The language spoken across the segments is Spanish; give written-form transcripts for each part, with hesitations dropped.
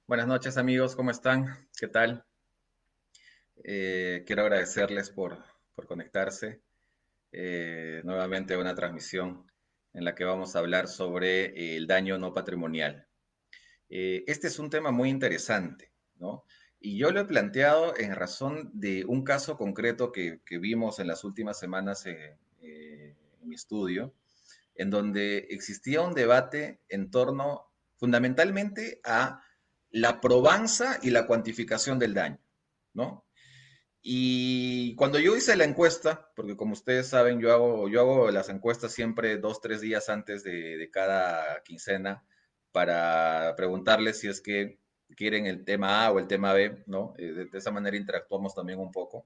Buenas noches amigos, ¿cómo están? ¿Qué tal? Quiero agradecerles por conectarse nuevamente a una transmisión en la que vamos a hablar sobre el daño no patrimonial. Este es un tema muy interesante, ¿no? Y yo lo he planteado en razón de un caso concreto que vimos en las últimas semanas en mi estudio, en donde existía un debate en torno fundamentalmente a la probanza y la cuantificación del daño, ¿no? Y cuando yo hice la encuesta, porque como ustedes saben, yo hago las encuestas siempre 2, 3 días antes de cada quincena para preguntarles si es que quieren el tema A o el tema B, ¿no? De esa manera interactuamos también un poco.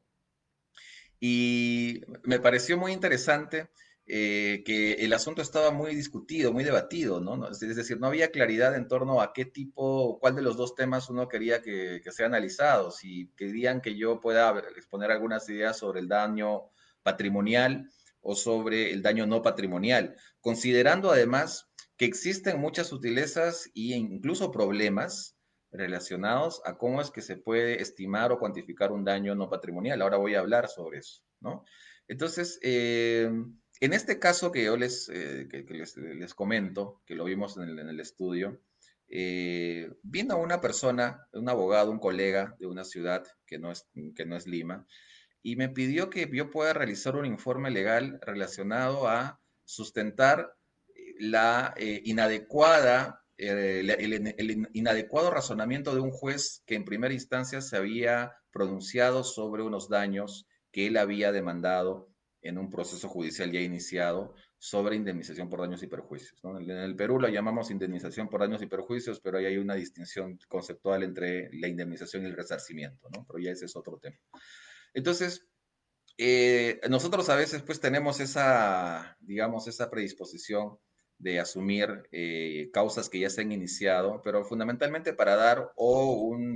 Y me pareció muy interesante que el asunto estaba muy discutido, muy debatido, ¿no? Es decir, no había claridad en torno a qué tipo, cuál de los dos temas uno quería que sea analizado. Si querían que yo pueda exponer algunas ideas sobre el daño patrimonial o sobre el daño no patrimonial, considerando además que existen muchas sutilezas e incluso problemas relacionados a cómo es que se puede estimar o cuantificar un daño no patrimonial. Ahora voy a hablar sobre eso, ¿no? Entonces, en este caso que yo les comento, que lo vimos en el estudio, vino una persona, un abogado, un colega de una ciudad que no es Lima, y me pidió que yo pueda realizar un informe legal relacionado a sustentar la inadecuada, el inadecuado razonamiento de un juez que en primera instancia se había pronunciado sobre unos daños que él había demandado en un proceso judicial ya iniciado sobre indemnización por daños y perjuicios, ¿no? En el Perú lo llamamos indemnización por daños y perjuicios, pero ahí hay una distinción conceptual entre la indemnización y el resarcimiento, ¿no? Pero ya ese es otro tema. Entonces, nosotros a veces pues tenemos esa, digamos, esa predisposición de asumir causas que ya se han iniciado, pero fundamentalmente para dar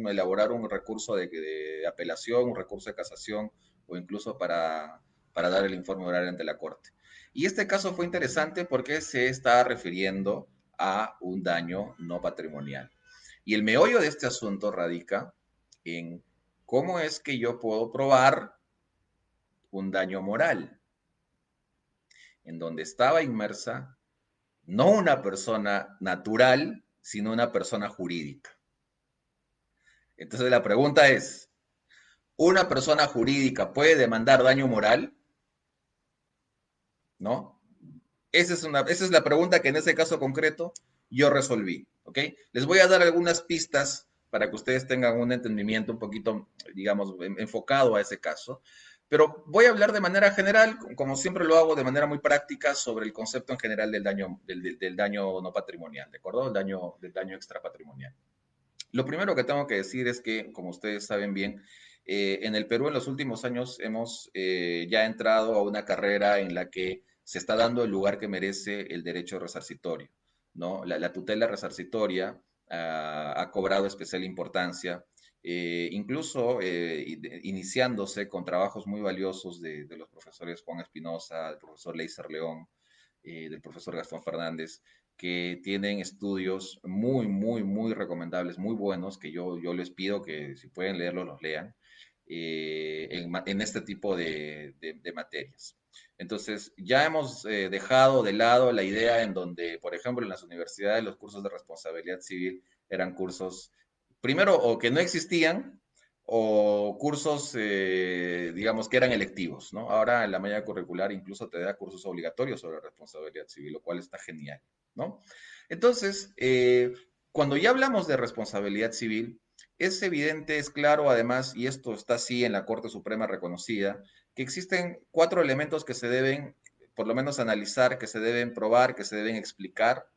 elaborar un recurso de apelación, un recurso de casación o incluso para dar el informe oral ante la Corte. Y este caso fue interesante porque se está refiriendo a un daño no patrimonial. Y el meollo de este asunto radica en cómo es que yo puedo probar un daño moral, en donde estaba inmersa no una persona natural, sino una persona jurídica. Entonces la pregunta es, ¿una persona jurídica puede demandar daño moral? ¿No? Esa es la pregunta que en ese caso concreto yo resolví. ¿Ok? Les voy a dar algunas pistas para que ustedes tengan un entendimiento un poquito, digamos, enfocado a ese caso. Pero voy a hablar de manera general, como siempre lo hago de manera muy práctica, sobre el concepto en general del daño no patrimonial, ¿de acuerdo? Del daño extrapatrimonial. Lo primero que tengo que decir es que, como ustedes saben bien, en el Perú en los últimos años hemos ya entrado a una carrera en la que se está dando el lugar que merece el derecho resarcitorio, ¿no? La tutela resarcitoria ha cobrado especial importancia, incluso iniciándose con trabajos muy valiosos de los profesores Juan Espinosa, del profesor Leiser León, del profesor Gastón Fernández, que tienen estudios muy, muy, muy recomendables, muy buenos, que yo les pido que si pueden leerlos, los lean, en este tipo de materias. Entonces, ya hemos dejado de lado la idea en donde, por ejemplo, en las universidades los cursos de responsabilidad civil eran cursos, primero, o que no existían, o cursos, digamos, que eran electivos, ¿no? Ahora en la malla curricular incluso te da cursos obligatorios sobre responsabilidad civil, lo cual está genial, ¿no? Entonces, cuando ya hablamos de responsabilidad civil, es evidente, es claro, además, y esto está así en la Corte Suprema reconocida, que existen 4 elementos que se deben, por lo menos, analizar, que se deben probar, que se deben explicar,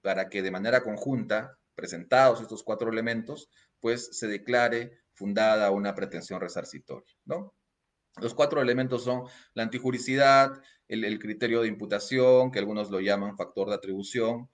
para que de manera conjunta, presentados estos 4 elementos, pues se declare fundada una pretensión resarcitoria, ¿no? Los 4 elementos son la antijuricidad, el criterio de imputación, que algunos lo llaman factor de atribución,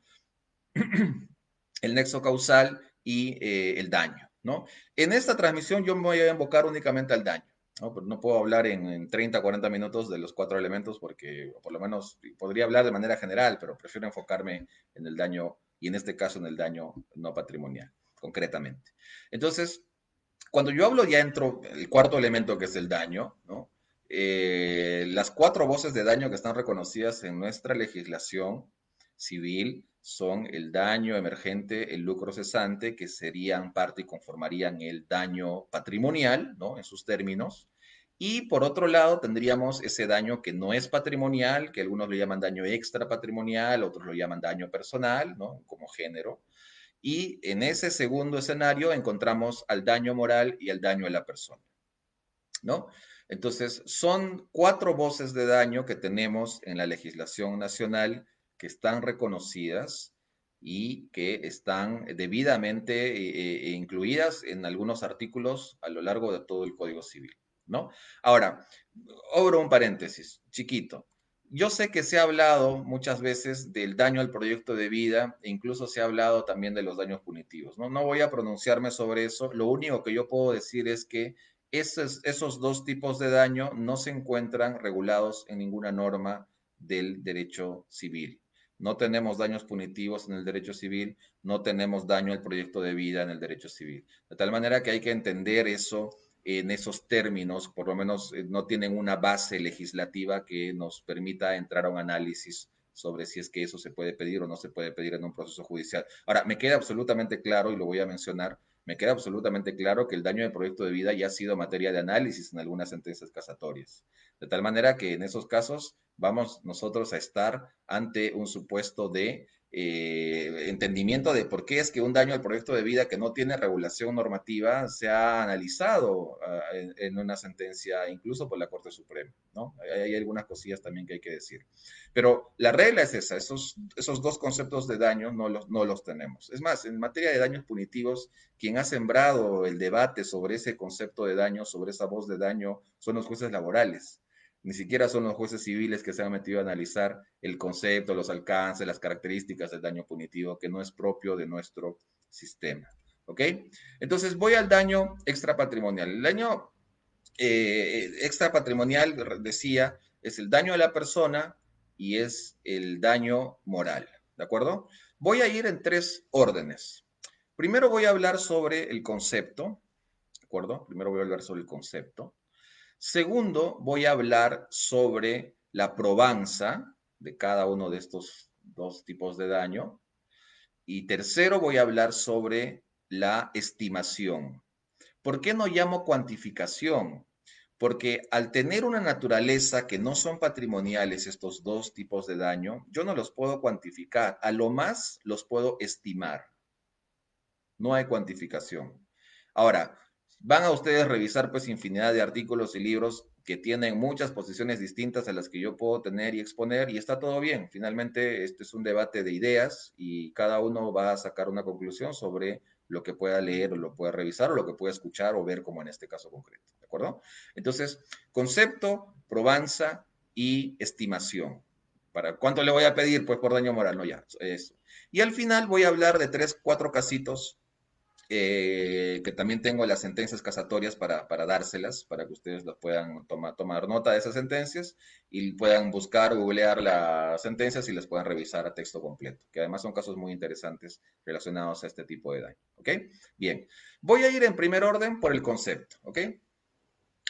el nexo causal y el daño, ¿no? En esta transmisión yo me voy a invocar únicamente al daño, ¿no? Pero no puedo hablar en 30, 40 minutos de los 4 elementos porque, por lo menos, podría hablar de manera general, pero prefiero enfocarme en el daño y en este caso en el daño no patrimonial. concretamente. Entonces, cuando yo hablo ya entro el cuarto elemento que es el daño, ¿no? Las cuatro voces de daño que están reconocidas en nuestra legislación civil son el daño emergente, el lucro cesante, que serían parte y conformarían el daño patrimonial, ¿no? En sus términos. Y por otro lado, tendríamos ese daño que no es patrimonial, que algunos lo llaman daño extra patrimonial, otros lo llaman daño personal, ¿no? Como género. Y en ese segundo escenario encontramos al daño moral y al daño a la persona, ¿no? Entonces, son cuatro voces de daño que tenemos en la legislación nacional que están reconocidas y que están debidamente incluidas en algunos artículos a lo largo de todo el Código Civil, ¿no? Ahora, abro un paréntesis, chiquito. Yo sé que se ha hablado muchas veces del daño al proyecto de vida e incluso se ha hablado también de los daños punitivos, ¿no? No voy a pronunciarme sobre eso. Lo único que yo puedo decir es que esos dos tipos de daño no se encuentran regulados en ninguna norma del derecho civil. No tenemos daños punitivos en el derecho civil, no tenemos daño al proyecto de vida en el derecho civil. De tal manera que hay que entender eso en esos términos, por lo menos no tienen una base legislativa que nos permita entrar a un análisis sobre si es que eso se puede pedir o no se puede pedir en un proceso judicial. Ahora, me queda absolutamente claro, y lo voy a mencionar, me queda absolutamente claro que el daño del proyecto de vida ya ha sido materia de análisis en algunas sentencias casatorias. De tal manera que en esos casos vamos nosotros a estar ante un supuesto de entendimiento de por qué es que un daño al proyecto de vida que no tiene regulación normativa se ha analizado en una sentencia, incluso por la Corte Suprema, ¿no? Hay algunas cosillas también que hay que decir. Pero la regla es esa, esos dos conceptos de daño no los tenemos. Es más, en materia de daños punitivos, quien ha sembrado el debate sobre ese concepto de daño, sobre esa voz de daño, son los jueces laborales. Ni siquiera son los jueces civiles que se han metido a analizar el concepto, los alcances, las características del daño punitivo, que no es propio de nuestro sistema. ¿Ok? Entonces voy al daño extrapatrimonial. El daño extrapatrimonial, decía, es el daño a la persona y es el daño moral. ¿De acuerdo? Voy a ir en tres órdenes. Primero voy a hablar sobre el concepto. ¿De acuerdo? Primero voy a hablar sobre el concepto. Segundo, voy a hablar sobre la probanza de cada uno de estos dos tipos de daño. Y tercero, voy a hablar sobre la estimación. ¿Por qué no llamo cuantificación? Porque al tener una naturaleza que no son patrimoniales estos dos tipos de daño, yo no los puedo cuantificar. A lo más los puedo estimar. No hay cuantificación. Ahora, van a ustedes revisar pues infinidad de artículos y libros que tienen muchas posiciones distintas a las que yo puedo tener y exponer y está todo bien. Finalmente, este es un debate de ideas y cada uno va a sacar una conclusión sobre lo que pueda leer o lo pueda revisar o lo que pueda escuchar o ver como en este caso concreto. ¿De acuerdo? Entonces, concepto, probanza y estimación. ¿Para cuánto le voy a pedir? Pues por daño moral, no ya. Eso. Y al final voy a hablar de tres, cuatro casitos que también tengo las sentencias casatorias para dárselas, para que ustedes las puedan tomar nota de esas sentencias y puedan buscar, googlear las sentencias y las puedan revisar a texto completo, que además son casos muy interesantes relacionados a este tipo de daño. ¿Ok? Bien, voy a ir en primer orden por el concepto. ¿Ok?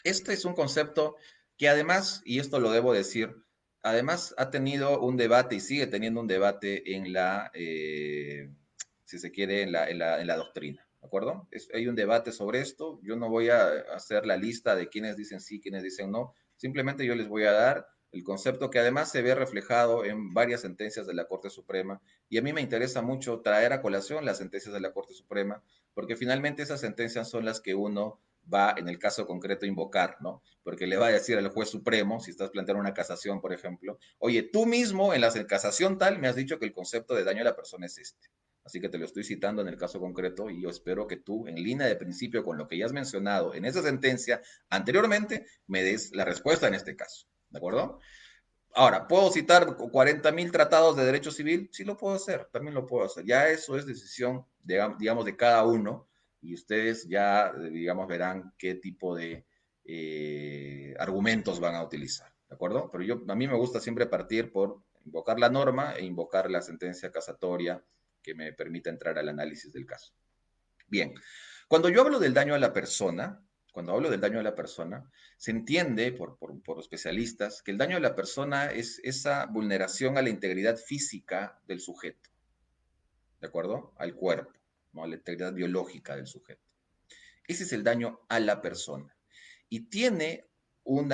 Este es un concepto que además, y esto lo debo decir, además ha tenido un debate y sigue teniendo un debate en la, si se quiere, en la doctrina. ¿De acuerdo? Hay un debate sobre esto. Yo no voy a hacer la lista de quienes dicen sí, quienes dicen no. Simplemente yo les voy a dar el concepto que además se ve reflejado en varias sentencias de la Corte Suprema. Y a mí me interesa mucho traer a colación las sentencias de la Corte Suprema, porque finalmente esas sentencias son las que uno va, en el caso concreto, a invocar, ¿no? Porque le va a decir al juez supremo, si estás planteando una casación, por ejemplo, oye, tú mismo en la casación tal me has dicho que el concepto de daño a la persona es este. Así que te lo estoy citando en el caso concreto y yo espero que tú, en línea de principio, con lo que ya has mencionado en esa sentencia anteriormente, me des la respuesta en este caso. ¿De acuerdo? Ahora, ¿puedo citar 40.000 tratados de derecho civil? Sí lo puedo hacer, también lo puedo hacer. Ya eso es decisión, digamos, de cada uno y ustedes ya, digamos, verán qué tipo de argumentos van a utilizar, ¿de acuerdo? Pero a mí me gusta siempre partir por invocar la norma e invocar la sentencia casatoria que me permita entrar al análisis del caso. Bien, cuando yo hablo del daño a la persona, cuando hablo del daño a la persona, se entiende por especialistas que el daño a la persona es esa vulneración a la integridad física del sujeto, ¿de acuerdo? Al cuerpo, ¿no? A la integridad biológica del sujeto. Ese es el daño a la persona. Y tiene un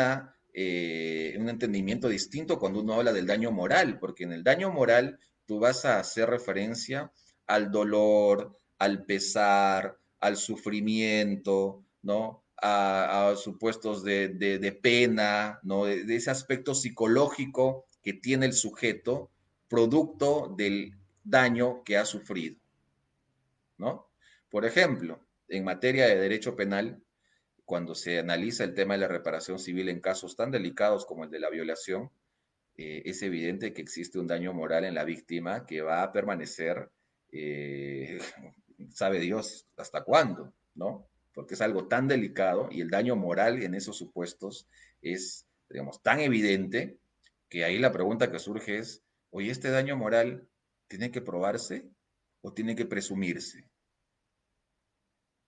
entendimiento distinto cuando uno habla del daño moral, porque en el daño moral tú vas a hacer referencia al dolor, al pesar, al sufrimiento, ¿no? A supuestos de pena, ¿no? De ese aspecto psicológico que tiene el sujeto producto del daño que ha sufrido, ¿no? Por ejemplo, en materia de derecho penal, cuando se analiza el tema de la reparación civil en casos tan delicados como el de la violación, es evidente que existe un daño moral en la víctima que va a permanecer, eh, sabe Dios hasta cuándo, ¿no? Porque es algo tan delicado y el daño moral en esos supuestos es, digamos, tan evidente que ahí la pregunta que surge es, oye, ¿este daño moral tiene que probarse o tiene que presumirse?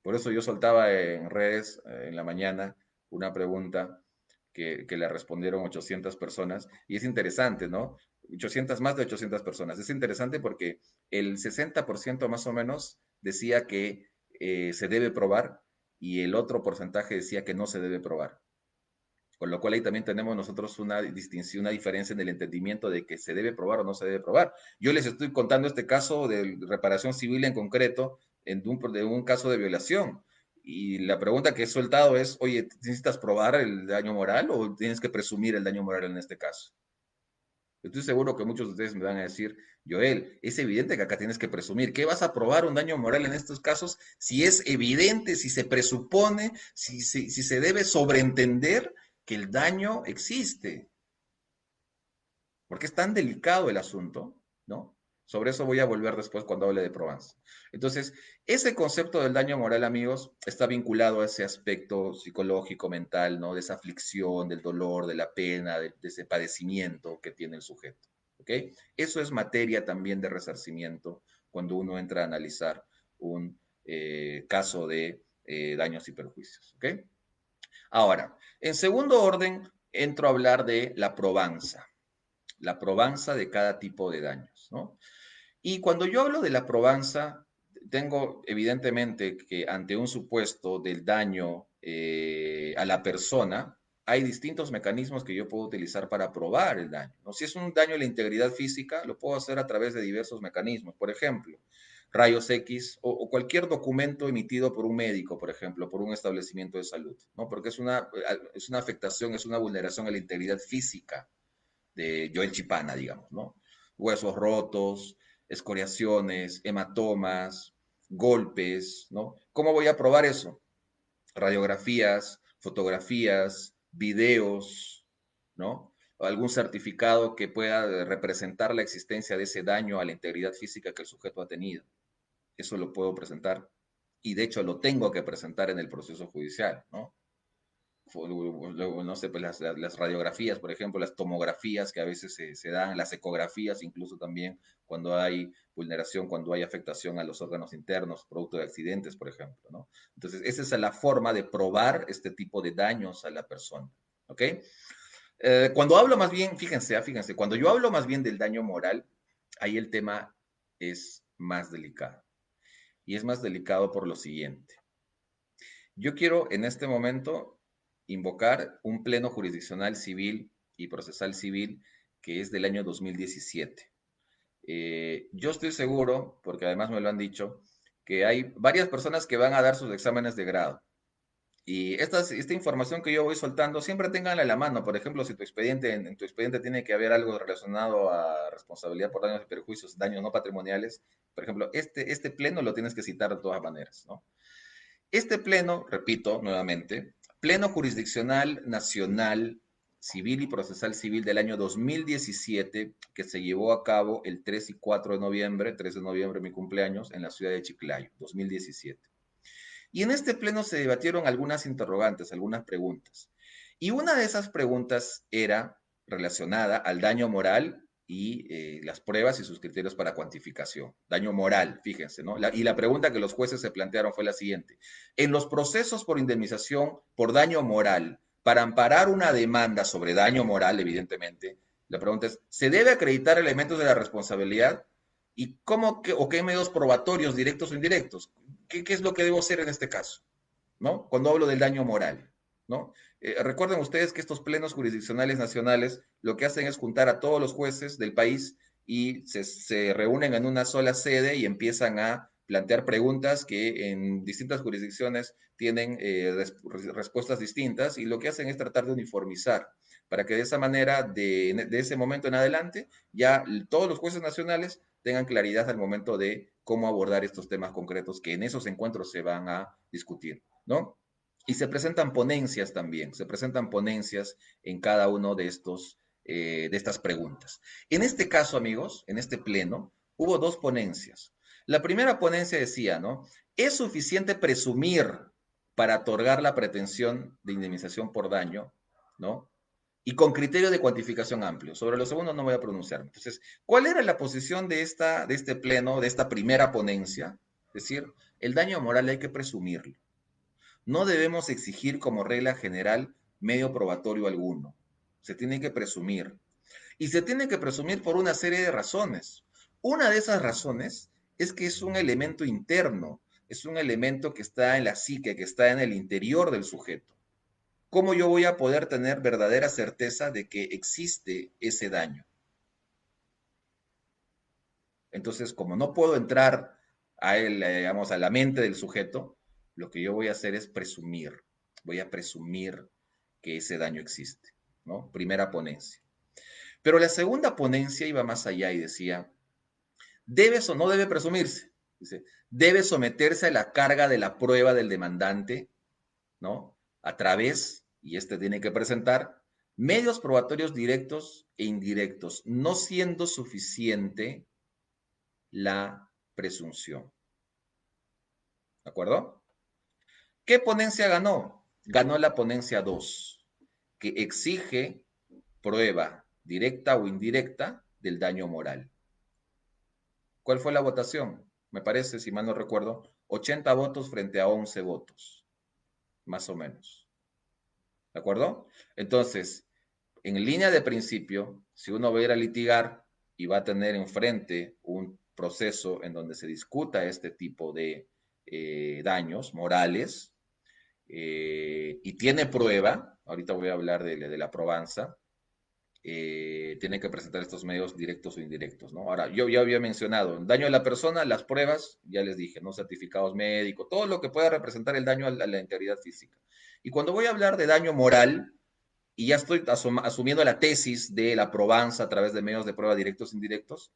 Por eso yo soltaba en redes en la mañana una pregunta que le respondieron 800 personas y es interesante, ¿no? 800, más de 800 personas. Es interesante porque el 60% más o menos decía que se debe probar y el otro porcentaje decía que no se debe probar. Con lo cual ahí también tenemos nosotros una distinción, una diferencia en el entendimiento de que se debe probar o no se debe probar. Yo les estoy contando este caso de reparación civil en concreto, de un caso de violación. Y la pregunta que he soltado es, oye, ¿necesitas probar el daño moral o tienes que presumir el daño moral en este caso? Estoy seguro que muchos de ustedes me van a decir, Joel, es evidente que acá tienes que presumir. ¿Qué vas a probar un daño moral en estos casos si es evidente, si se presupone, si se debe sobreentender que el daño existe? Porque es tan delicado el asunto, ¿no? Sobre eso voy a volver después cuando hable de Provence. Entonces, ese concepto del daño moral, amigos, está vinculado a ese aspecto psicológico, mental, ¿no? De esa aflicción, del dolor, de la pena, de ese padecimiento que tiene el sujeto, ¿ok? Eso es materia también de resarcimiento cuando uno entra a analizar un caso de daños y perjuicios, ¿ok? Ahora, en segundo orden, entro a hablar de la probanza de cada tipo de daños, ¿no? Y cuando yo hablo de la probanza, tengo evidentemente que ante un supuesto del daño a la persona, hay distintos mecanismos que yo puedo utilizar para probar el daño, ¿no? Si es un daño a la integridad física, lo puedo hacer a través de diversos mecanismos. Por ejemplo, rayos X o cualquier documento emitido por un médico, por ejemplo, por un establecimiento de salud, ¿no? Porque es una afectación, es una vulneración a la integridad física de Joel Chipana, digamos, ¿no? Huesos rotos, escoriaciones, hematomas, golpes, ¿no? ¿Cómo voy a probar eso? Radiografías, fotografías, videos, ¿no? O algún certificado que pueda representar la existencia de ese daño a la integridad física que el sujeto ha tenido. Eso lo puedo presentar y de hecho lo tengo que presentar en el proceso judicial, ¿no? No sé, pues las radiografías, por ejemplo, las tomografías que a veces se dan, las ecografías, incluso también cuando hay vulneración, cuando hay afectación a los órganos internos, producto de accidentes, por ejemplo, ¿no? Entonces, esa es la forma de probar este tipo de daños a la persona, ¿ok? Cuando hablo más bien, fíjense, fíjense, cuando yo hablo más bien del daño moral, ahí el tema es más delicado. Y es más delicado por lo siguiente. Yo quiero en este momento invocar un pleno jurisdiccional civil y procesal civil que es del año 2017. Yo estoy seguro, porque además me lo han dicho, que hay varias personas que van a dar sus exámenes de grado. Y esta información que yo voy soltando, siempre tenganla a la mano. Por ejemplo, si tu expediente, en tu expediente tiene que haber algo relacionado a responsabilidad por daños y perjuicios, daños no patrimoniales, por ejemplo, este pleno lo tienes que citar de todas maneras, ¿no? Este pleno, repito nuevamente, Pleno Jurisdiccional Nacional Civil y Procesal Civil del año 2017, que se llevó a cabo el 3 y 4 de noviembre, 3 de noviembre mi cumpleaños, en la ciudad de Chiclayo, 2017. Y en este pleno se debatieron algunas interrogantes, algunas preguntas. Y una de esas preguntas era relacionada al daño moral y las pruebas y sus criterios para cuantificación. Daño moral, fíjense, ¿no? Y la pregunta que los jueces se plantearon fue la siguiente. En los procesos por indemnización por daño moral, para amparar una demanda sobre daño moral, evidentemente, la pregunta es, ¿se debe acreditar elementos de la responsabilidad? ¿Y cómo o qué medios probatorios, directos o indirectos? ¿Qué es lo que debo hacer en este caso? ¿No? Cuando hablo del daño moral, ¿no? Recuerden ustedes que estos plenos jurisdiccionales nacionales lo que hacen es juntar a todos los jueces del país y se reúnen en una sola sede y empiezan a plantear preguntas que en distintas jurisdicciones tienen respuestas distintas y lo que hacen es tratar de uniformizar para que de esa manera, de ese momento en adelante, ya todos los jueces nacionales tengan claridad al momento de cómo abordar estos temas concretos que en esos encuentros se van a discutir, ¿no? Y se presentan ponencias también, se presentan ponencias en cada uno de estas preguntas. En este caso, amigos, en este pleno, hubo dos ponencias. La primera ponencia decía, ¿no? ¿Es suficiente presumir para otorgar la pretensión de indemnización por daño, ¿no? Y con criterio de cuantificación amplio. Sobre lo segundo no voy a pronunciar. Entonces, ¿cuál era la posición de este pleno, de esta primera ponencia? Es decir, el daño moral hay que presumirlo. No debemos exigir como regla general medio probatorio alguno. Se tiene que presumir. Y se tiene que presumir por una serie de razones. Una de esas razones es que es un elemento interno, es un elemento que está en la psique, que está en el interior del sujeto. ¿Cómo yo voy a poder tener verdadera certeza de que existe ese daño? Entonces, como no puedo entrar a él, digamos, a la mente del sujeto, lo que yo voy a hacer es presumir. Voy a presumir que ese daño existe, ¿no? Primera ponencia. Pero la segunda ponencia iba más allá y decía, ¿debe o no debe presumirse? Dice, debe someterse a la carga de la prueba del demandante, ¿no? A través, y este tiene que presentar, medios probatorios directos e indirectos, no siendo suficiente la presunción. ¿De acuerdo? ¿Qué ponencia ganó? Ganó la ponencia 2, que exige prueba directa o indirecta del daño moral. ¿Cuál fue la votación? Me parece, si mal no recuerdo, 80 votos frente a 11 votos, más o menos. ¿De acuerdo? Entonces, en línea de principio, si uno va a ir a litigar y va a tener enfrente un proceso en donde se discuta este tipo de daños morales y tiene prueba, ahorita voy a hablar de la probanza, tiene que presentar estos medios directos o indirectos, ¿no? Ahora, yo ya había mencionado, daño a la persona, las pruebas, ya les dije, ¿no? Certificados médicos, todo lo que pueda representar el daño a la integridad física. Y cuando voy a hablar de daño moral, y ya estoy asumiendo la tesis de la probanza a través de medios de prueba directos e indirectos,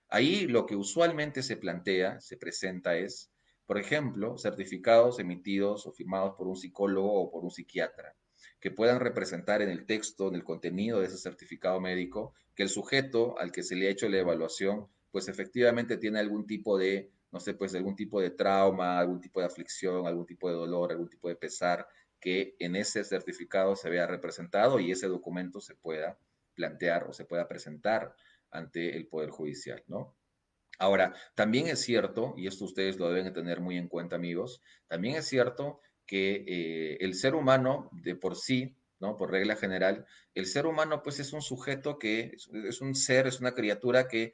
ahí lo que usualmente se plantea, se presenta es, por ejemplo, certificados emitidos o firmados por un psicólogo o por un psiquiatra, que puedan representar en el texto, en el contenido de ese certificado médico, que el sujeto al que se le ha hecho la evaluación, pues efectivamente tiene algún tipo de, no sé, pues algún tipo de trauma, algún tipo de aflicción, algún tipo de dolor, algún tipo de pesar, que en ese certificado se vea representado y ese documento se pueda plantear o se pueda presentar ante el Poder Judicial, ¿no? Ahora, también es cierto, y esto ustedes lo deben tener muy en cuenta, amigos, también es cierto que el ser humano de por sí, ¿no? Por regla general, el ser humano pues es un sujeto que es un ser, es una criatura que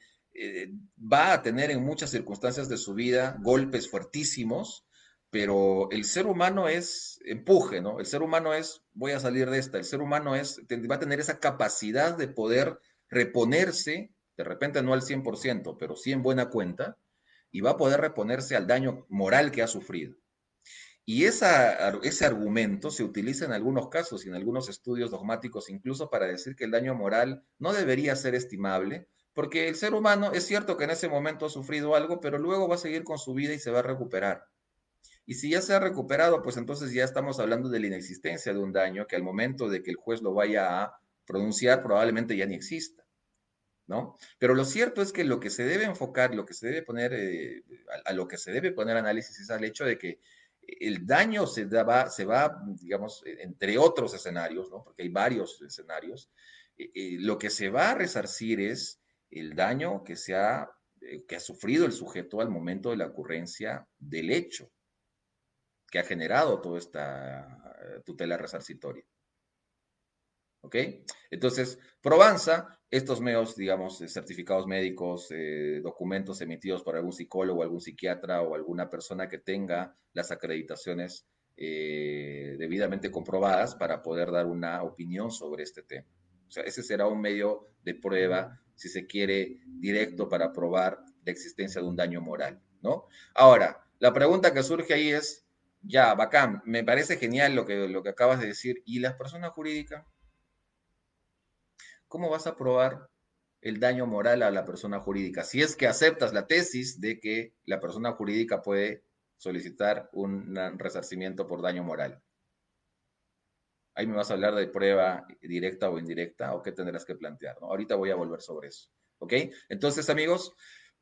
va a tener en muchas circunstancias de su vida golpes fuertísimos, pero el ser humano es empuje, ¿no? El ser humano es, voy a salir de esta, el ser humano es, va a tener esa capacidad de poder reponerse, de repente no al 100%, pero sí en buena cuenta, y va a poder reponerse al daño moral que ha sufrido. Y ese argumento se utiliza en algunos casos y en algunos estudios dogmáticos incluso para decir que el daño moral no debería ser estimable, porque el ser humano es cierto que en ese momento ha sufrido algo, pero luego va a seguir con su vida y se va a recuperar. Y si ya se ha recuperado, pues entonces ya estamos hablando de la inexistencia de un daño que al momento de que el juez lo vaya a pronunciar probablemente ya ni exista, ¿no? Pero lo cierto es que lo que se debe enfocar, lo que se debe poner, a lo que se debe poner análisis es al hecho de que el daño se va, digamos, entre otros escenarios, ¿no? Porque hay varios escenarios, lo que se va a resarcir es el daño que ha sufrido el sujeto al momento de la ocurrencia del hecho que ha generado toda esta tutela resarcitoria. ¿Ok? Entonces, Probanza, estos medios, digamos, certificados médicos, documentos emitidos por algún psicólogo, algún psiquiatra o alguna persona que tenga las acreditaciones debidamente comprobadas para poder dar una opinión sobre este tema. O sea, ese será un medio de prueba, si se quiere, directo para probar la existencia de un daño moral, ¿no? Ahora, la pregunta que surge ahí es, ya, bacán, me parece genial lo que acabas de decir, ¿y las personas jurídicas? ¿Cómo vas a probar el daño moral a la persona jurídica? Si es que aceptas la tesis de que la persona jurídica puede solicitar un resarcimiento por daño moral. Ahí me vas a hablar de prueba directa o indirecta o qué tendrás que plantear, ¿no? Ahorita voy a volver sobre eso. ¿Ok? Entonces, amigos,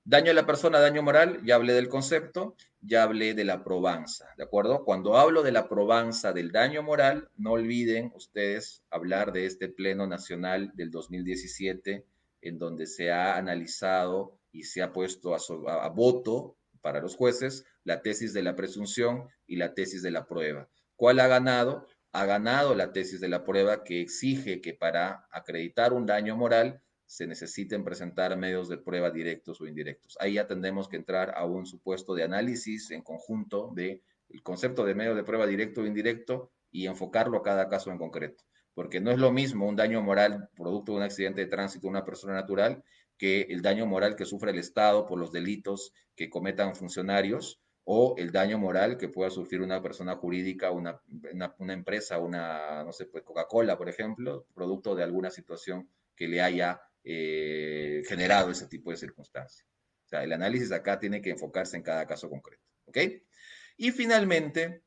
daño a la persona, daño moral, ya hablé del concepto, ya hablé de la probanza, ¿de acuerdo? Cuando hablo de la probanza del daño moral, no olviden ustedes hablar de este Pleno Nacional del 2017, en donde se ha analizado y se ha puesto a voto para los jueces la tesis de la presunción y la tesis de la prueba. ¿Cuál ha ganado? Ha ganado la tesis de la prueba que exige que para acreditar un daño moral se necesiten presentar medios de prueba directos o indirectos. Ahí ya tendremos que entrar a un supuesto de análisis en conjunto del concepto de medio de prueba directo o indirecto y enfocarlo a cada caso en concreto. Porque no es lo mismo un daño moral producto de un accidente de tránsito de una persona natural que el daño moral que sufre el Estado por los delitos que cometan funcionarios o el daño moral que pueda sufrir una persona jurídica, una empresa, no sé, pues Coca-Cola, por ejemplo, producto de alguna situación que le haya generado ese tipo de circunstancias. O sea, el análisis acá tiene que enfocarse en cada caso concreto. ¿Ok? Y finalmente,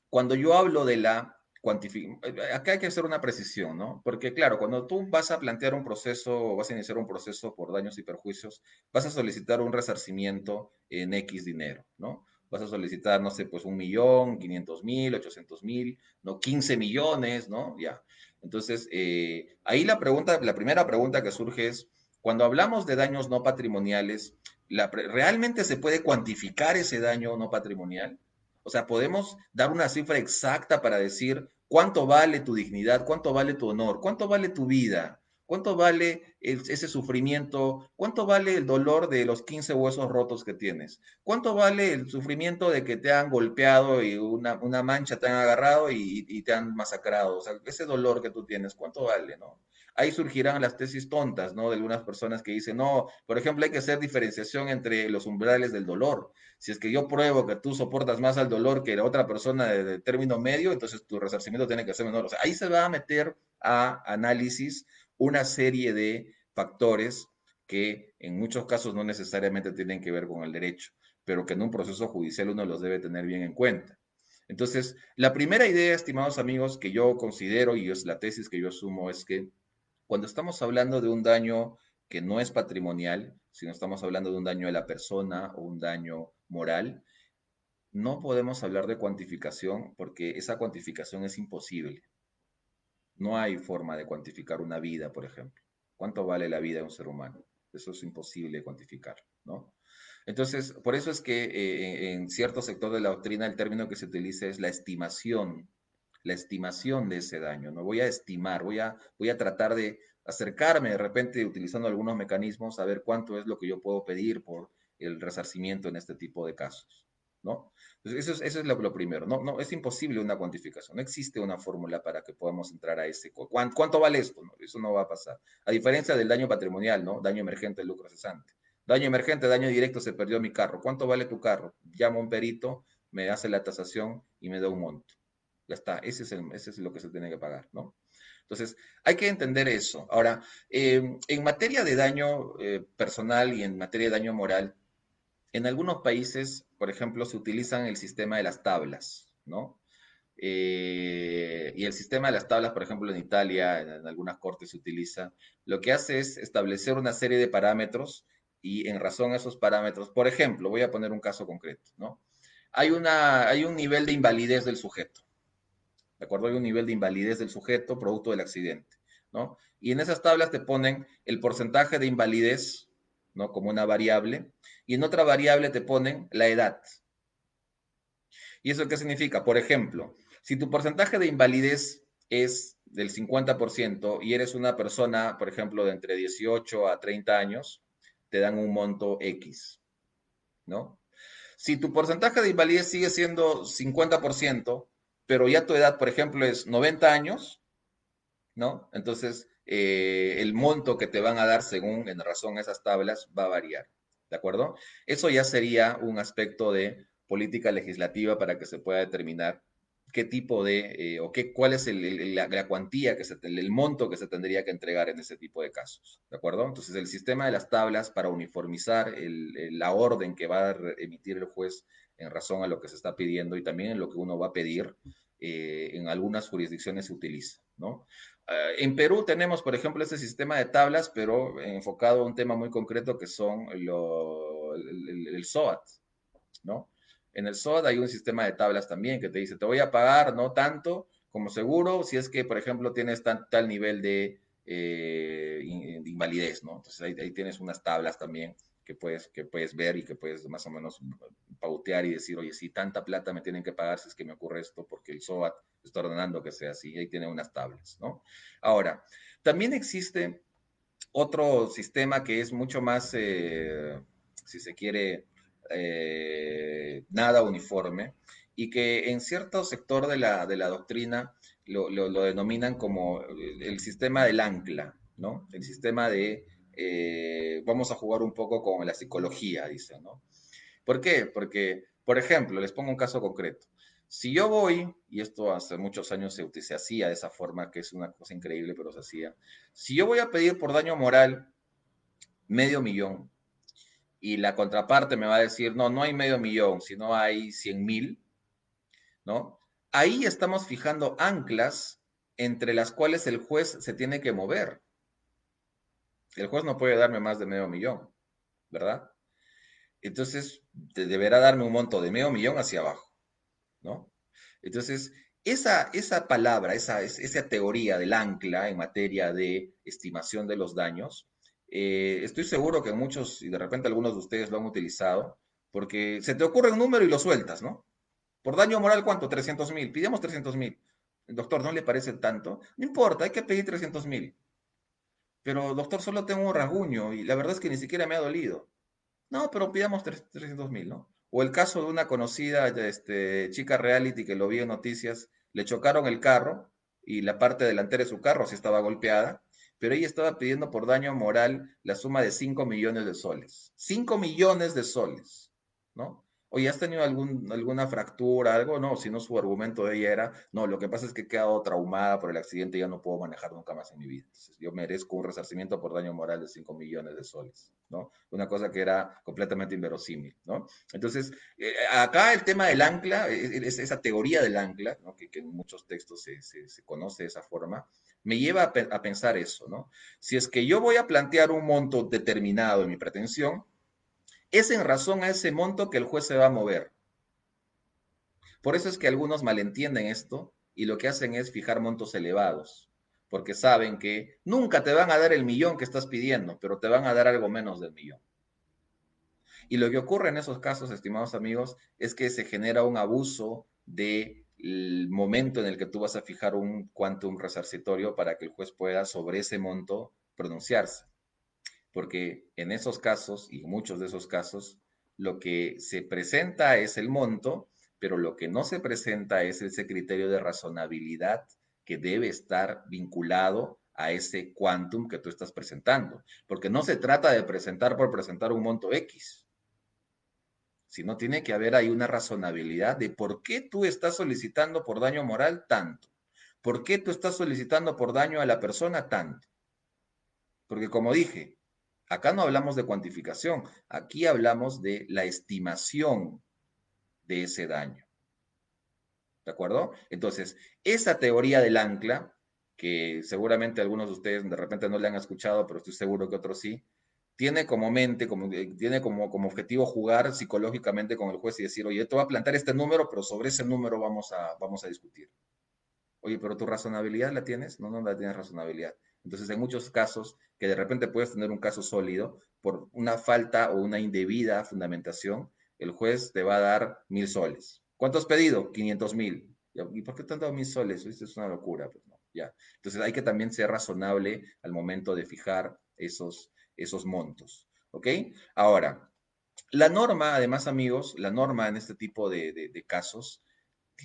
cuando yo hablo de la cuantificación, acá hay que hacer una precisión, ¿no? Porque claro, cuando tú vas a plantear un proceso o vas a iniciar un proceso por daños y perjuicios, vas a solicitar un resarcimiento en X dinero, ¿no? Vas a solicitar, no sé, pues 1.500.000, 800.000, ¿no? 15 millones, ¿no? Ya. Entonces, ahí la primera pregunta que surge es, cuando hablamos de daños no patrimoniales, ¿realmente se puede cuantificar ese daño no patrimonial? O sea, podemos dar una cifra exacta para decir cuánto vale tu dignidad, cuánto vale tu honor, cuánto vale tu vida, cuánto vale ese sufrimiento, cuánto vale el dolor de los 15 huesos rotos que tienes, cuánto vale el sufrimiento de que te han golpeado y una mancha te han agarrado y te han masacrado. O sea, ese dolor que tú tienes, ¿cuánto vale, no? Ahí surgirán las tesis tontas, ¿no? De algunas personas que dicen, no, por ejemplo, hay que hacer diferenciación entre los umbrales del dolor. Si es que yo pruebo que tú soportas más al dolor que la otra persona de término medio, entonces tu resarcimiento tiene que ser menor. O sea, ahí se va a meter a análisis una serie de factores que en muchos casos no necesariamente tienen que ver con el derecho, pero que en un proceso judicial uno los debe tener bien en cuenta. Entonces, la primera idea, estimados amigos, que yo considero y es la tesis que yo asumo es que cuando estamos hablando de un daño que no es patrimonial, sino estamos hablando de un daño a la persona o un daño moral, no podemos hablar de cuantificación porque esa cuantificación es imposible. No hay forma de cuantificar una vida, por ejemplo. ¿Cuánto vale la vida de un ser humano? Eso es imposible cuantificar, ¿no? Entonces, por eso es que en cierto sector de la doctrina el término que se utiliza es la estimación de ese daño, ¿no? Voy a estimar, voy a tratar de acercarme de repente utilizando algunos mecanismos a ver cuánto es lo que yo puedo pedir por el resarcimiento en este tipo de casos, ¿no? Entonces, eso es lo primero, ¿no? No, es imposible una cuantificación, no existe una fórmula para que podamos entrar a ese, ¿cuánto vale esto? No, eso no va a pasar. A diferencia del daño patrimonial, ¿no? Daño emergente, lucro cesante. Daño emergente, daño directo, se perdió mi carro. ¿Cuánto vale tu carro? Llamo a un perito, me hace la tasación y me da un monto. Ya está, ese es lo que se tiene que pagar, ¿no? Entonces, hay que entender eso. Ahora, en materia de daño personal y en materia de daño moral, en algunos países, por ejemplo, se utilizan el sistema de las tablas, ¿no? Y el sistema de las tablas, por ejemplo, en Italia, en algunas cortes se utiliza, lo que hace es establecer una serie de parámetros y en razón a esos parámetros, por ejemplo, voy a poner un caso concreto, ¿no? Hay un nivel de invalidez del sujeto, ¿de acuerdo? Hay un nivel de invalidez del sujeto producto del accidente, ¿no? Y en esas tablas te ponen el porcentaje de invalidez, ¿no? Como una variable, y en otra variable te ponen la edad. ¿Y eso qué significa? Por ejemplo, si tu porcentaje de invalidez es del 50% y eres una persona, por ejemplo, de entre 18 a 30 años, te dan un monto X, ¿no? Si tu porcentaje de invalidez sigue siendo 50%, pero ya tu edad, por ejemplo, es 90 años, ¿no? Entonces, el monto que te van a dar según en razón a esas tablas va a variar, ¿de acuerdo? Eso ya sería un aspecto de política legislativa para que se pueda determinar qué tipo de, o qué, cuál es la cuantía, el monto que se tendría que entregar en ese tipo de casos, ¿de acuerdo? Entonces, el sistema de las tablas para uniformizar la orden que va a emitir el juez en razón a lo que se está pidiendo y también en lo que uno va a pedir, en algunas jurisdicciones se utiliza, ¿no? En Perú tenemos, por ejemplo, ese sistema de tablas, pero enfocado a un tema muy concreto que son el SOAT, ¿no? En el SOAT hay un sistema de tablas también que te dice, te voy a pagar no tanto como seguro si es que, por ejemplo, tienes tal nivel de invalidez, ¿no? Entonces ahí tienes unas tablas también que puedes ver y que puedes más o menos pautear y decir, oye, si tanta plata me tienen que pagar si es que me ocurre esto, porque el SOAT está ordenando que sea así, ahí tiene unas tablas, ¿no? Ahora, también existe otro sistema que es mucho más, si se quiere, nada uniforme y que en cierto sector de la doctrina lo denominan como el sistema del ancla, ¿no? El sistema vamos a jugar un poco con la psicología, dicen, ¿no? ¿Por qué? Porque, por ejemplo, les pongo un caso concreto. Si yo voy, y esto hace muchos años se hacía de esa forma, que es una cosa increíble, pero se hacía. Si yo voy a pedir por daño moral medio millón y la contraparte me va a decir, no, no hay medio millón, sino hay 100.000, ¿no? Ahí estamos fijando anclas entre las cuales el juez se tiene que mover. El juez no puede darme más de medio millón, ¿verdad? Entonces, deberá darme un monto de medio millón hacia abajo, ¿no? Entonces, esa palabra, esa teoría del ancla en materia de estimación de los daños, estoy seguro que muchos, y de repente algunos de ustedes lo han utilizado, porque se te ocurre un número y lo sueltas, ¿no? Por daño moral, ¿cuánto? 300.000. Pidamos 300.000. El doctor, ¿no le parece tanto? No importa, hay que pedir 300.000. Pero, doctor, solo tengo un rasguño y la verdad es que ni siquiera me ha dolido. No, pero pidamos 300.000, ¿no? O el caso de una conocida chica reality que lo vi en noticias, le chocaron el carro y la parte delantera de su carro sí estaba golpeada, pero ella estaba pidiendo por daño moral la suma de 5 millones de soles. 5 millones de soles, ¿no? Oye, ¿has tenido alguna fractura, algo? No, si no, su argumento de ella era, no, lo que pasa es que he quedado traumada por el accidente y ya no puedo manejar nunca más en mi vida. Entonces, yo merezco un resarcimiento por daño moral de 5 millones de soles, ¿no? Una cosa que era completamente inverosímil, ¿no? Entonces, acá el tema del ancla, esa teoría del ancla, ¿no? que en muchos textos se conoce de esa forma, me lleva a pensar eso, ¿no? Si es que yo voy a plantear un monto determinado en mi pretensión, es en razón a ese monto que el juez se va a mover. Por eso es que algunos malentienden esto y lo que hacen es fijar montos elevados, porque saben que nunca te van a dar el millón que estás pidiendo, pero te van a dar algo menos del millón. Y lo que ocurre en esos casos, estimados amigos, es que se genera un abuso del momento en el que tú vas a fijar un quantum resarcitorio para que el juez pueda sobre ese monto pronunciarse. Porque en esos casos, y muchos de esos casos, lo que se presenta es el monto, pero lo que no se presenta es ese criterio de razonabilidad que debe estar vinculado a ese quantum que tú estás presentando. Porque no se trata de presentar por presentar un monto X, sino tiene que haber ahí una razonabilidad de por qué tú estás solicitando por daño moral tanto. ¿Por qué tú estás solicitando por daño a la persona tanto? Porque como dije, acá no hablamos de cuantificación, aquí hablamos de la estimación de ese daño. ¿De acuerdo? Entonces, esa teoría del ancla, que seguramente algunos de ustedes de repente no le han escuchado, pero estoy seguro que otros sí, tiene como mente, tiene como objetivo jugar psicológicamente con el juez y decir, oye, te voy a plantear este número, pero sobre ese número vamos a discutir. Oye, pero tu razonabilidad la tienes, no la tienes razonabilidad. Entonces, en muchos casos, que de repente puedes tener un caso sólido, por una falta o una indebida fundamentación, el juez te va a dar 1.000 soles. ¿Cuánto has pedido? 500.000. ¿Y por qué te han dado 1.000 soles? Esto es una locura, pues no, ya. Entonces hay que también ser razonable al momento de fijar esos montos, ¿ok? Ahora, la norma, además, amigos, la norma en este tipo de casos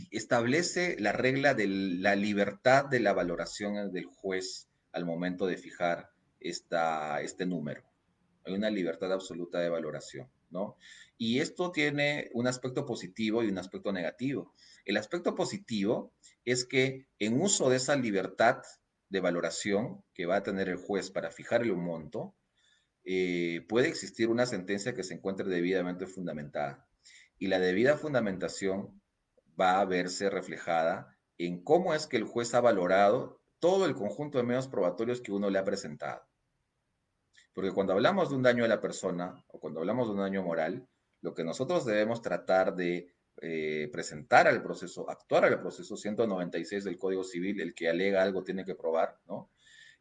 establece la regla de la libertad de la valoración del juez al momento de fijar este número. Hay una libertad absoluta de valoración, ¿no? Y esto tiene un aspecto positivo y un aspecto negativo. El aspecto positivo es que en uso de esa libertad de valoración que va a tener el juez para fijarle un monto, puede existir una sentencia que se encuentre debidamente fundamentada. Y la debida fundamentación va a verse reflejada en cómo es que el juez ha valorado todo el conjunto de medios probatorios que uno le ha presentado. Porque cuando hablamos de un daño a la persona o cuando hablamos de un daño moral, lo que nosotros debemos tratar de presentar al proceso, actuar al proceso 196 del Código Civil, el que alega algo tiene que probar, ¿no?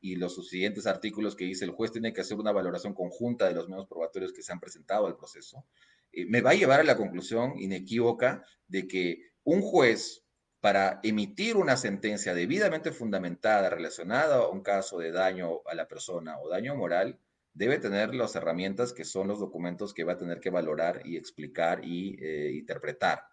Y los subsiguientes artículos que dice el juez tiene que hacer una valoración conjunta de los medios probatorios que se han presentado al proceso, me va a llevar a la conclusión inequívoca de que un juez, para emitir una sentencia debidamente fundamentada relacionada a un caso de daño a la persona o daño moral, debe tener las herramientas que son los documentos que va a tener que valorar y explicar y interpretar.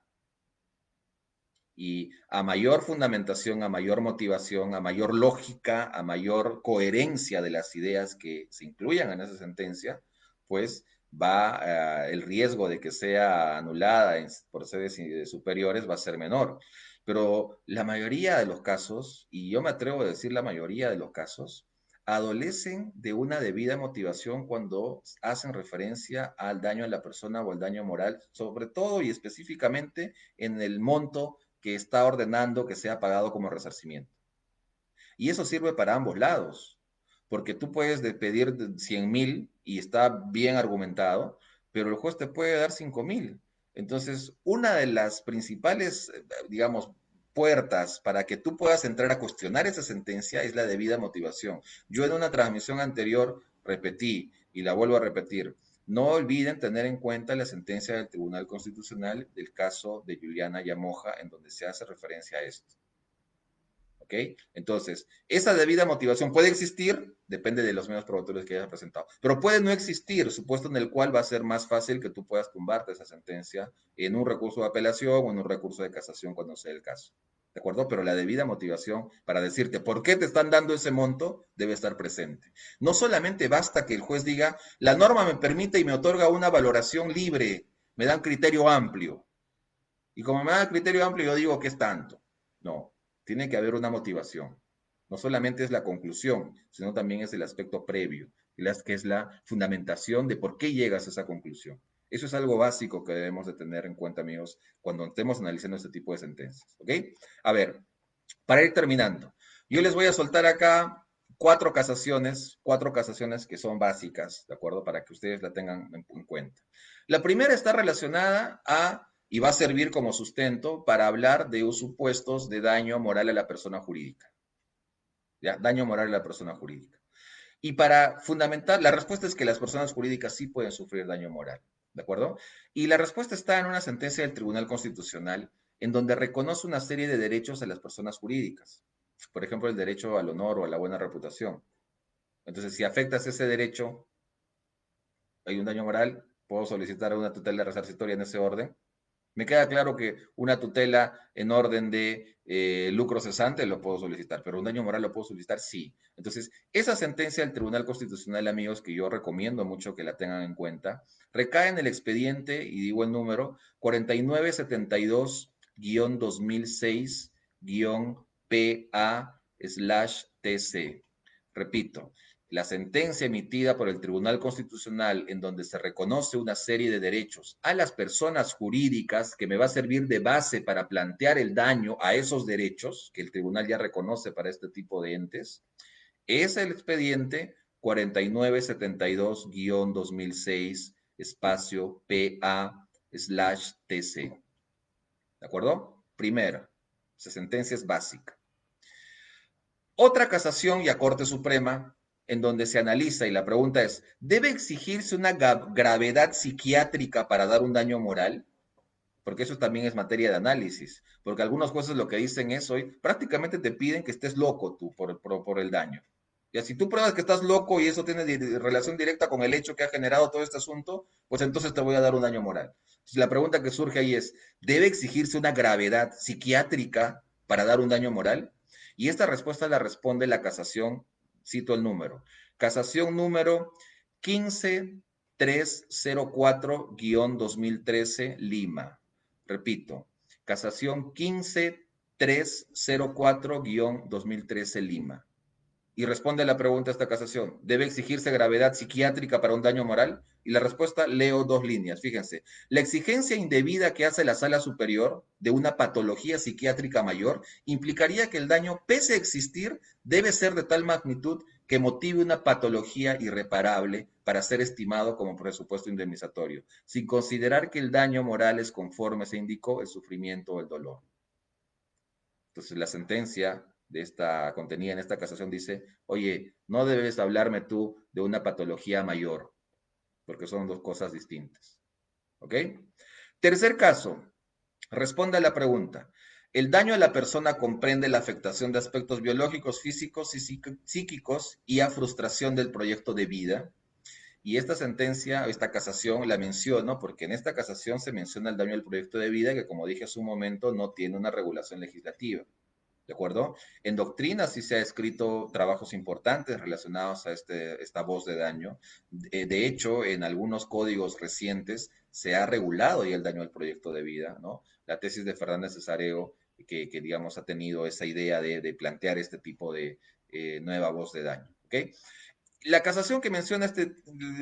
Y a mayor fundamentación, a mayor motivación, a mayor lógica, a mayor coherencia de las ideas que se incluyan en esa sentencia, pues va el riesgo de que sea anulada por sedes superiores va a ser menor. Pero la mayoría de los casos, y yo me atrevo a decir la mayoría de los casos, adolecen de una debida motivación cuando hacen referencia al daño a la persona o al daño moral, sobre todo y específicamente en el monto que está ordenando que sea pagado como resarcimiento. Y eso sirve para ambos lados, porque tú puedes pedir 100.000 y está bien argumentado, pero el juez te puede dar 5.000. Entonces, una de las principales, digamos, puertas para que tú puedas entrar a cuestionar esa sentencia es la debida motivación. Yo en una transmisión anterior repetí y la vuelvo a repetir. No olviden tener en cuenta la sentencia del Tribunal Constitucional del caso de Juliana Yamoja, en donde se hace referencia a esto. ¿Ok? Entonces, esa debida motivación puede existir, depende de los medios probatorios que hayas presentado, pero puede no existir, supuesto en el cual va a ser más fácil que tú puedas tumbarte esa sentencia en un recurso de apelación o en un recurso de casación cuando sea el caso. ¿De acuerdo? Pero la debida motivación para decirte por qué te están dando ese monto debe estar presente. No solamente basta que el juez diga, la norma me permite y me otorga una valoración libre, me da un criterio amplio. Y como me da criterio amplio, yo digo que es tanto. No, tiene que haber una motivación. No solamente es la conclusión, sino también es el aspecto previo, que es la fundamentación de por qué llegas a esa conclusión. Eso es algo básico que debemos de tener en cuenta, amigos, cuando estemos analizando este tipo de sentencias. ¿Ok? A ver, para ir terminando, yo les voy a soltar acá cuatro casaciones que son básicas, ¿de acuerdo? Para que ustedes la tengan en cuenta. La primera está relacionada y va a servir como sustento para hablar de supuestos de daño moral a la persona jurídica. ¿Ya? Daño moral a la persona jurídica. Y para fundamentar, la respuesta es que las personas jurídicas sí pueden sufrir daño moral, ¿de acuerdo? Y la respuesta está en una sentencia del Tribunal Constitucional en donde reconoce una serie de derechos a las personas jurídicas. Por ejemplo, el derecho al honor o a la buena reputación. Entonces, si afectas ese derecho, hay un daño moral, puedo solicitar una tutela resarcitoria en ese orden. Me queda claro que una tutela en orden de lucro cesante lo puedo solicitar, pero un daño moral lo puedo solicitar, sí. Entonces, esa sentencia del Tribunal Constitucional, amigos, que yo recomiendo mucho que la tengan en cuenta, recae en el expediente, y digo el número, 4972-2006-PA/TC. Repito, la sentencia emitida por el Tribunal Constitucional en donde se reconoce una serie de derechos a las personas jurídicas que me va a servir de base para plantear el daño a esos derechos que el tribunal ya reconoce para este tipo de entes, es el expediente 4972-2006 espacio PA/TC. ¿De acuerdo? Primera, esa sentencia es básica. Otra casación y a Corte Suprema, en donde se analiza y la pregunta es, ¿debe exigirse una gravedad psiquiátrica para dar un daño moral? Porque eso también es materia de análisis, porque algunos jueces lo que dicen es hoy, prácticamente te piden que estés loco tú por el daño. Y si tú pruebas que estás loco y eso tiene relación directa con el hecho que ha generado todo este asunto, pues entonces te voy a dar un daño moral. Entonces, la pregunta que surge ahí es, ¿debe exigirse una gravedad psiquiátrica para dar un daño moral? Y esta respuesta la responde la casación, cito el número, casación número 15304-2013 Lima. Repito, casación 15304-2013 Lima. Y responde a la pregunta esta casación, ¿debe exigirse gravedad psiquiátrica para un daño moral? Y la respuesta, leo dos líneas, fíjense. La exigencia indebida que hace la sala superior de una patología psiquiátrica mayor implicaría que el daño, pese a existir, debe ser de tal magnitud que motive una patología irreparable para ser estimado como presupuesto indemnizatorio, sin considerar que el daño moral es conforme se indicó el sufrimiento o el dolor. Entonces la sentencia de esta contenida en esta casación dice, oye, no debes hablarme tú de una patología mayor, porque son dos cosas distintas. ¿Ok? Tercer caso, responde a la pregunta. El daño a la persona comprende la afectación de aspectos biológicos, físicos y psíquicos y a frustración del proyecto de vida. Y esta sentencia, esta casación la menciono porque en esta casación se menciona el daño al proyecto de vida que, como dije hace un momento, no tiene una regulación legislativa. ¿De acuerdo? En doctrina sí se ha escrito trabajos importantes relacionados a esta voz de daño. De hecho, en algunos códigos recientes se ha regulado ya el daño al proyecto de vida, ¿no? La tesis de Fernández Cesareo, que digamos, ha tenido esa idea de plantear este tipo de nueva voz de daño, ¿ok? La casación que menciona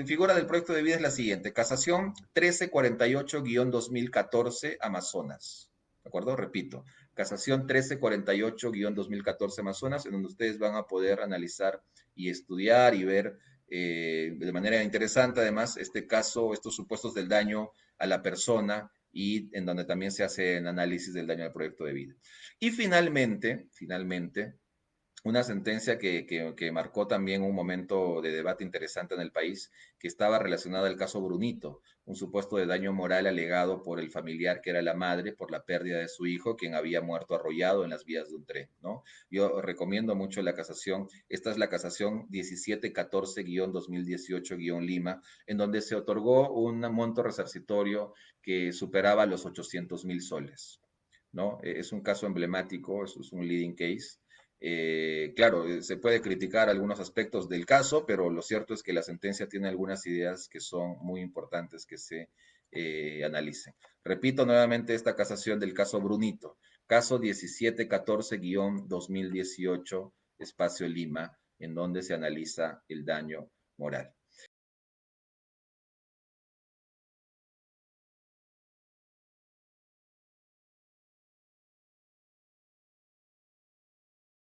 figura del proyecto de vida es la siguiente, casación 1348-2014 Amazonas, ¿de acuerdo? Repito, casación 1348-2014 Amazonas, en donde ustedes van a poder analizar y estudiar y ver de manera interesante, además, este caso, estos supuestos del daño a la persona y en donde también se hace el análisis del daño al proyecto de vida. Y finalmente, una sentencia que marcó también un momento de debate interesante en el país, que estaba relacionada al caso Brunito, un supuesto de daño moral alegado por el familiar que era la madre por la pérdida de su hijo, quien había muerto arrollado en las vías de un tren, ¿no? Yo recomiendo mucho la casación, esta es la casación 1714-2018-Lima, en donde se otorgó un monto resarcitorio que superaba los 800,000 soles, ¿no? Es un caso emblemático, es un leading case. Claro, se puede criticar algunos aspectos del caso, pero lo cierto es que la sentencia tiene algunas ideas que son muy importantes que se analicen. Repito nuevamente esta casación del caso Brunito, caso 1714-2018, espacio Lima, en donde se analiza el daño moral.